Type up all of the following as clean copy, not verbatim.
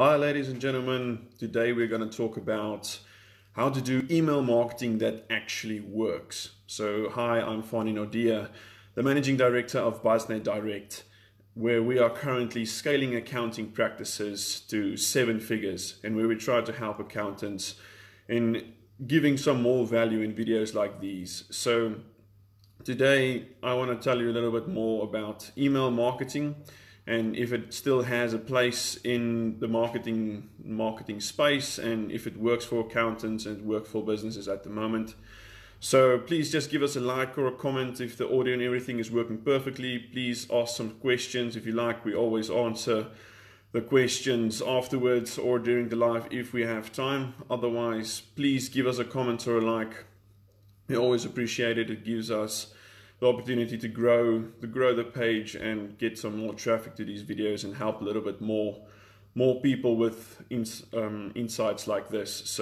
Hi ladies and gentlemen, today we're going to talk about how to do email marketing that actually works. So hi, I'm Fanie Naude, the Managing Director of BuzzNet Direct, where we are currently scaling accounting practices to 7 figures and where we try to help accountants in giving some more value in videos like these. So today I want to tell you a little bit more about email marketing and if it still has a place in the marketing space, and if it works for accountants and works for businesses at the moment. So please just give us a like or a comment if the audio and everything is working perfectly. Please ask some questions if you like. We always answer the questions afterwards or during the live if we have time. Otherwise, please give us a comment or a like. We always appreciate it. It gives us the opportunity to grow the page and get some more traffic to these videos and help a little bit more people with insights like this.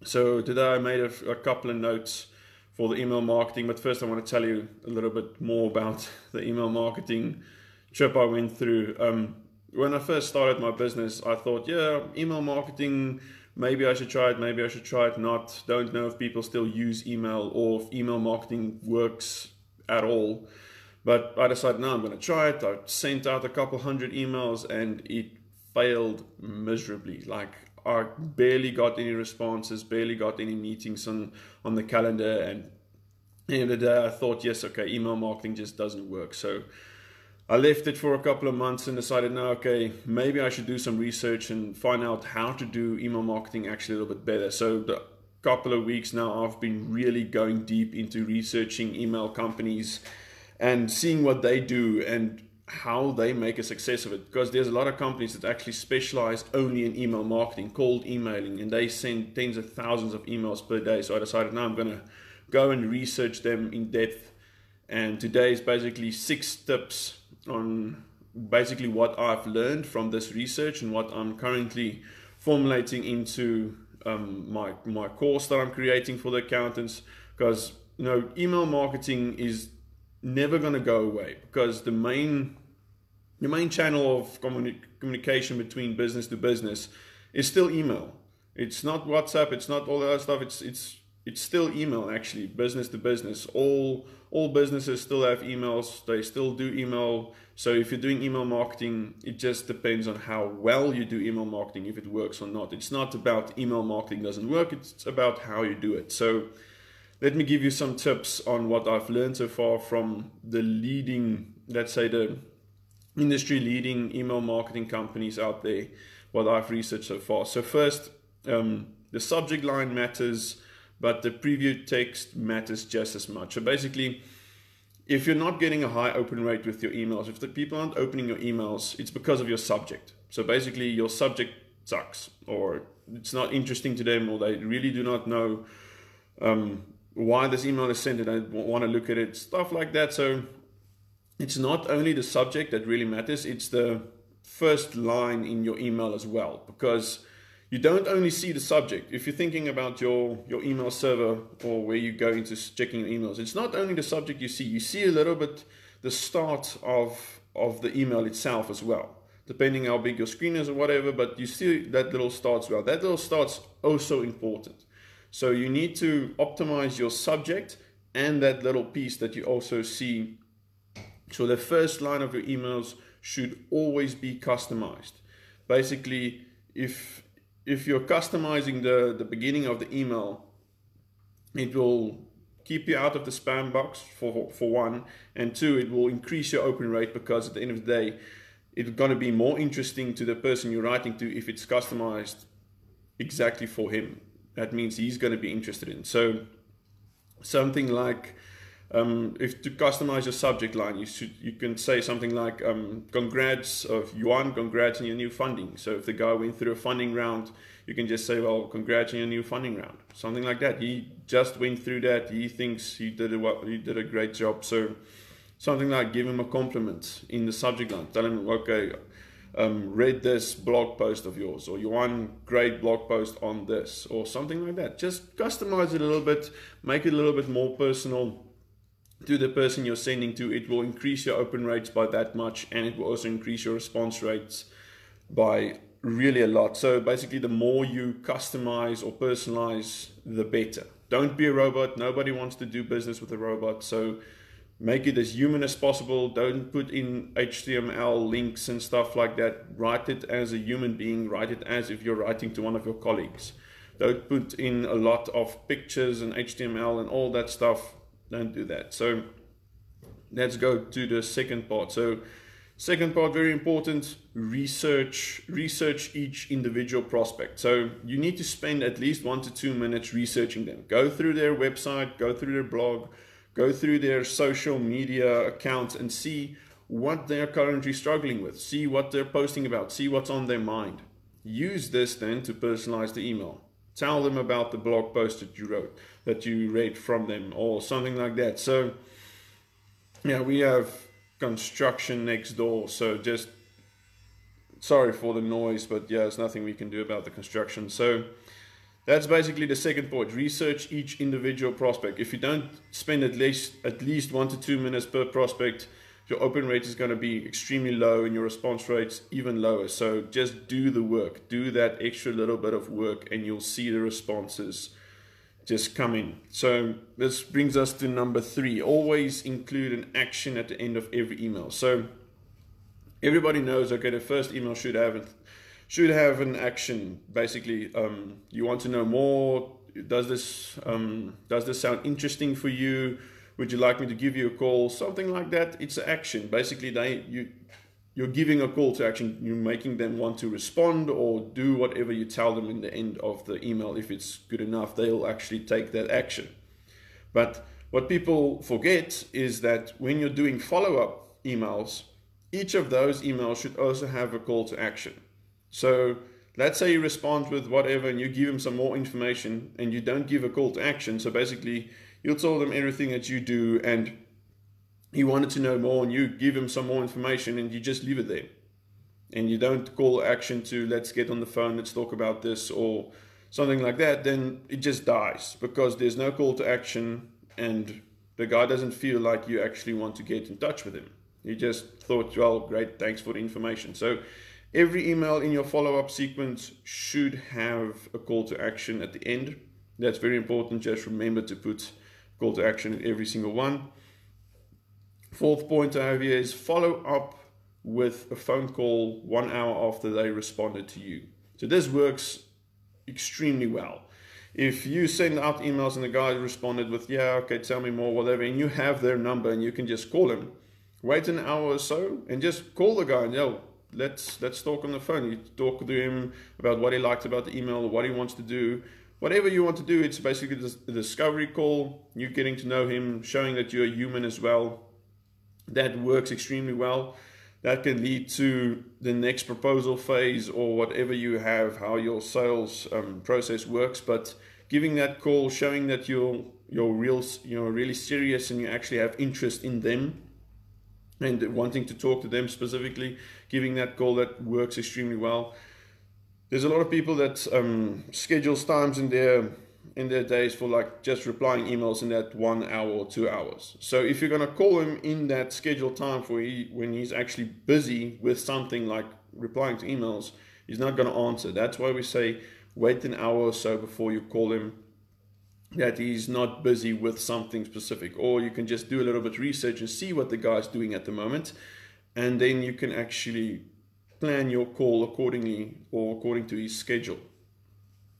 So today I made a couple of notes for the email marketing, but first I want to tell you a little bit more about the email marketing trip I went through. When I first started my business, I thought, yeah, email marketing, maybe I should try it, maybe I should try it not. Don't know if people still use email or if email marketing works at all. But I decided, no, I'm going to try it. I sent out a couple hundred emails and it failed miserably. Like, I barely got any responses, barely got any meetings on the calendar. And at the end of the day, I thought, yes, okay, email marketing just doesn't work. So I left it for a couple of months and decided, no, okay, maybe I should do some research and find out how to do email marketing actually a little bit better. So the couple of weeks now, I've been really going deep into researching email companies and seeing what they do and how they make a success of it. Because there's a lot of companies that actually specialize only in email marketing, cold emailing, and they send tens of thousands of emails per day. So I decided, now I'm going to go and research them in depth. And today is basically 6 tips on basically what I've learned from this research and what I'm currently formulating into my course that I'm creating for the accountants. Because email marketing is never going to go away, because the main channel of communication between business to business is still email. It's not WhatsApp, it's not all that other stuff. It's still email, actually, business to business. All businesses still have emails. They still do email. So if you're doing email marketing, it just depends on how well you do email marketing, if it works or not. It's not about email marketing doesn't work. It's about how you do it. So let me give you some tips on what I've learned so far from the leading, let's say the industry leading email marketing companies out there, what I've researched so far. So first, the subject line matters, but the preview text matters just as much. So basically, if you're not getting a high open rate with your emails, if the people aren't opening your emails, it's because of your subject. So basically, your subject sucks, or it's not interesting to them, or they really do not know why this email is sent and they want to look at it, stuff like that. So it's not only the subject that really matters, it's the first line in your email as well, because you don't only see the subject. If you're thinking about your email server or where you go into checking your emails, it's not only the subject you see a little bit the start of the email itself as well, depending how big your screen is or whatever, but you see that little start as well. That little start's also important. So you need to optimize your subject and that little piece that you also see. So the first line of your emails should always be customized. Basically, if you're customizing the beginning of the email, it will keep you out of the spam box for one, and 2, it will increase your open rate, because at the end of the day, it's going to be more interesting to the person you're writing to if it's customized exactly for him. That means he's going to be interested in. So something like, if to customize your subject line, you can say something like, congrats of Yuan, congrats on your new funding. So if the guy went through a funding round, you can just say, well, congrats on your new funding round, something like that. He just went through that. He thinks he did a great job. So something like, give him a compliment in the subject line. Tell him, okay, read this blog post of yours, or Yuan, great blog post on this, or something like that. Just customize it a little bit, make it a little bit more personal to the person you're sending to. It will increase your open rates by that much, and it will also increase your response rates by really a lot. So basically, the more you customize or personalize, the better. Don't be a robot. Nobody wants to do business with a robot. So make it as human as possible. Don't put in HTML links and stuff like that. Write it as a human being. Write it as if you're writing to one of your colleagues. Don't put in a lot of pictures and HTML and all that stuff. Don't do that. So let's go to the second part. So second part, very important, research each individual prospect. So you need to spend at least 1 to 2 minutes researching them. Go through their website, go through their blog, go through their social media accounts and see what they're currently struggling with. See what they're posting about, see what's on their mind. Use this then to personalize the email. Tell them about the blog post that you wrote, that you read from them, or something like that. So yeah, we have construction next door, so just sorry for the noise, but yeah, there's nothing we can do about the construction. So that's basically the second point. Research each individual prospect. If you don't spend at least 1 to 2 minutes per prospect, your open rate is going to be extremely low and your response rate's even lower. So just do the work, do that extra little bit of work, and you'll see the responses just come in. So this brings us to number 3. Always include an action at the end of every email. So everybody knows, okay, the first email should have an action. Basically, you want to know more. Does this sound interesting for you? Would you like me to give you a call? Something like that. It's an action. Basically, you're giving a call to action. You're making them want to respond or do whatever you tell them in the end of the email. If it's good enough, they'll actually take that action. But what people forget is that when you're doing follow-up emails, each of those emails should also have a call to action. So let's say you respond with whatever and you give them some more information and you don't give a call to action. So basically, you'll tell them everything that you do and he wanted to know more and you give him some more information and you just leave it there. And you don't call action to let's get on the phone, let's talk about this or something like that, then it just dies because there's no call to action and the guy doesn't feel like you actually want to get in touch with him. You just thought, well, great, thanks for the information. So every email in your follow-up sequence should have a call to action at the end. That's very important. Just remember to put call to action in every single one. Fourth point I have here is follow up with a phone call 1 hour after they responded to you. So this works extremely well. If you send out emails and the guy responded with, yeah, okay, tell me more, whatever, and you have their number and you can just call him, wait an hour or so and just call the guy and yo, let's talk on the phone. You talk to him about what he liked about the email, what he wants to do. Whatever you want to do, it's basically a discovery call, you getting to know him, showing that you're a human as well. That works extremely well. That can lead to the next proposal phase or whatever you have, how your sales process works. But giving that call, showing that you're really serious and you actually have interest in them and wanting to talk to them specifically, giving that call, that works extremely well. There's a lot of people that schedules times in their days for like just replying emails in that 1 hour or 2 hours. So if you're going to call him in that scheduled time when he's actually busy with something like replying to emails, he's not going to answer. That's why we say wait an hour or so before you call him, that he's not busy with something specific. Or you can just do a little bit of research and see what the guy's doing at the moment, and then you can actually plan your call accordingly or according to his schedule.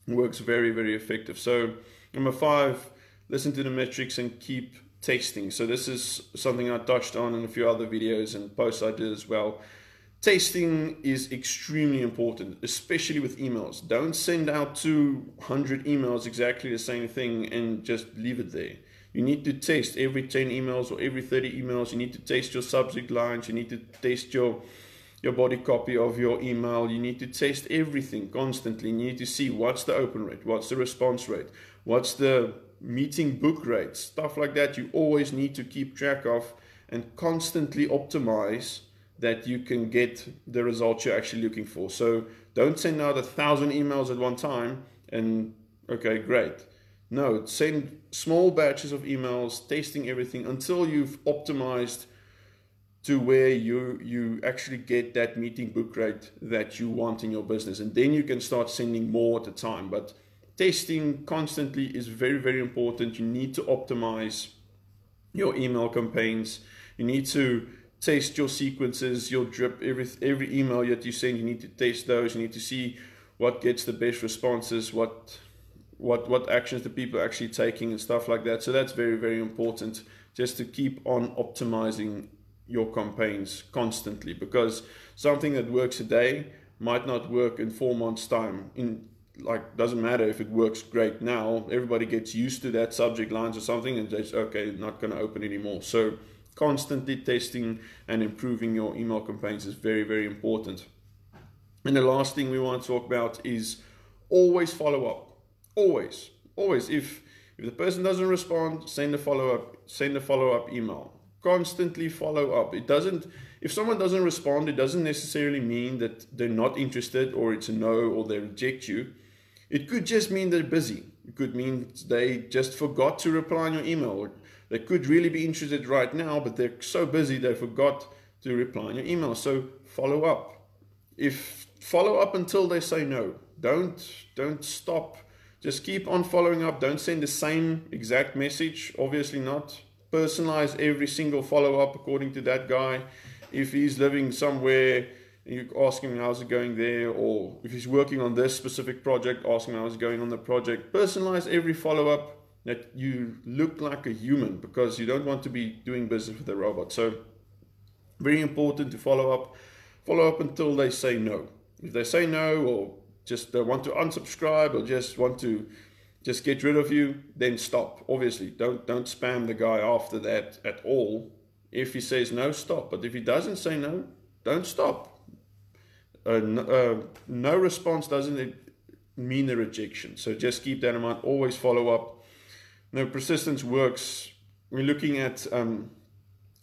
It works very, very effective. So number 5, listen to the metrics and keep testing. So this is something I touched on in a few other videos and posts I did as well. Testing is extremely important, especially with emails. Don't send out 200 emails exactly the same thing and just leave it there. You need to test every 10 emails or every 30 emails. You need to test your subject lines. You need to test your body copy of your email. You need to test everything constantly. You need to see what's the open rate, what's the response rate, what's the meeting book rate, stuff like that. You always need to keep track of and constantly optimize that you can get the results you're actually looking for. So don't send out 1,000 emails at one time and okay, great. No, send small batches of emails, testing everything until you've optimized to where you actually get that meeting book rate that you want in your business, and then you can start sending more at a time. But testing constantly is very, very important. You need to optimize your email campaigns. You need to test your sequences, your drip, every email that you send. You need to test those. You need to see what gets the best responses, what actions the people are actually taking and stuff like that. So that's very, very important, just to keep on optimizing your campaigns constantly, because something that works today might not work in 4 months time. Doesn't matter if it works great now, everybody gets used to that subject lines or something and just, okay, not going to open anymore. So constantly testing and improving your email campaigns is very, very important. And the last thing we want to talk about is always follow up. Always. If the person doesn't respond, send a follow-up email. Constantly follow up. If someone doesn't respond, it doesn't necessarily mean that they're not interested or it's a no or they reject you. It could just mean they're busy. It could mean they just forgot to reply on your email. They could really be interested right now, but they're so busy they forgot to reply on your email. So follow up. Follow up until they say no. Don't stop. Just keep on following up. Don't send the same exact message. Obviously not. Personalize every single follow-up according to that guy. If he's living somewhere, you ask him how's it going there, or if he's working on this specific project, ask him how's it going on the project. Personalize every follow-up that you look like a human, because you don't want to be doing business with a robot. So very important to follow up until they say no. If they say no, or just want to unsubscribe, or just want to get rid of you, then stop. Obviously, don't spam the guy after that at all. If he says no, stop. But if he doesn't say no, don't stop. No response doesn't mean a rejection. So just keep that in mind. Always follow up. Persistence works. We're looking at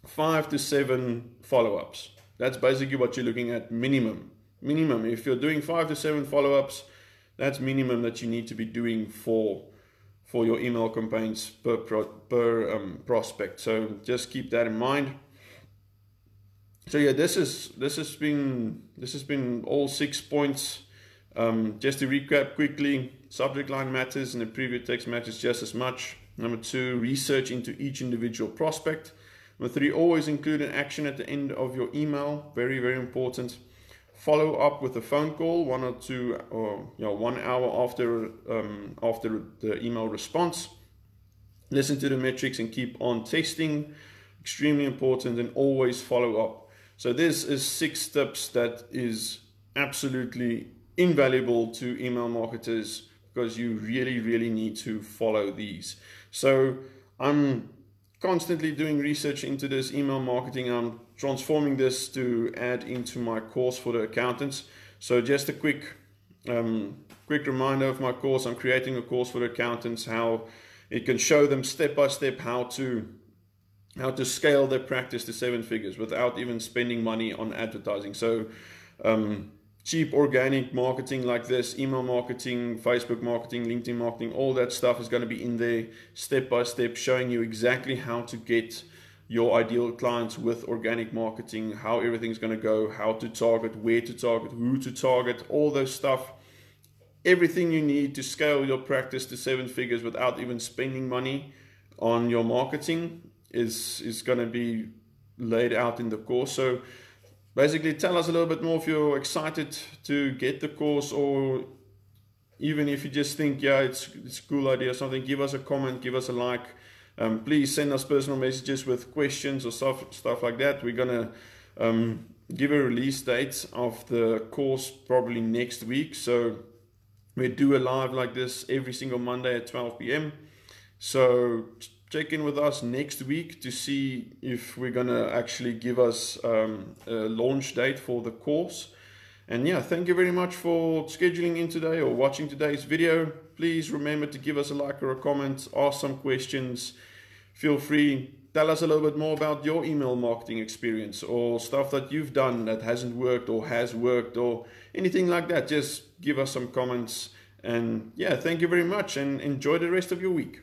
5 to 7 follow-ups. That's basically what you're looking at, minimum. If you're doing 5 to 7 follow-ups, that's minimum that you need to be doing for your email campaigns per prospect. So just keep that in mind. So yeah, this has been all 6 points. Just to recap quickly: subject line matters and the preview text matters just as much. Number 2, research into each individual prospect. Number 3, always include an action at the end of your email. Very, very important. Follow up with a phone call 1 or 2 or 1 hour after the email response. Listen to the metrics and keep on testing. Extremely important. And always follow up. So this is 6 tips that is absolutely invaluable to email marketers, because you really, really need to follow these. So I'm constantly doing research into this email marketing. I'm transforming this to add into my course for the accountants. So just a quick reminder of my course. I'm creating a course for the accountants, how it can show them step by step how to scale their practice to 7 figures without even spending money on advertising. So cheap organic marketing like this, email marketing, Facebook marketing, LinkedIn marketing, all that stuff is going to be in there step by step, showing you exactly how to get your ideal clients with organic marketing, how everything's going to go, how to target, where to target, who to target, all those stuff. Everything you need to scale your practice to 7 figures without even spending money on your marketing is going to be laid out in the course. So basically, tell us a little bit more if you're excited to get the course, or even if you just think, yeah, it's a cool idea or something. Give us a comment, give us a like. Please send us personal messages with questions or stuff like that. We're going to give a release date of the course probably next week. So we do a live like this every single Monday at 12 p.m. So check in with us next week to see if we're going to actually give us a launch date for the course. And yeah, thank you very much for scheduling in today or watching today's video. Please remember to give us a like or a comment, ask some questions. Feel free, tell us a little bit more about your email marketing experience or stuff that you've done that hasn't worked or has worked or anything like that. Just give us some comments. And yeah, thank you very much and enjoy the rest of your week.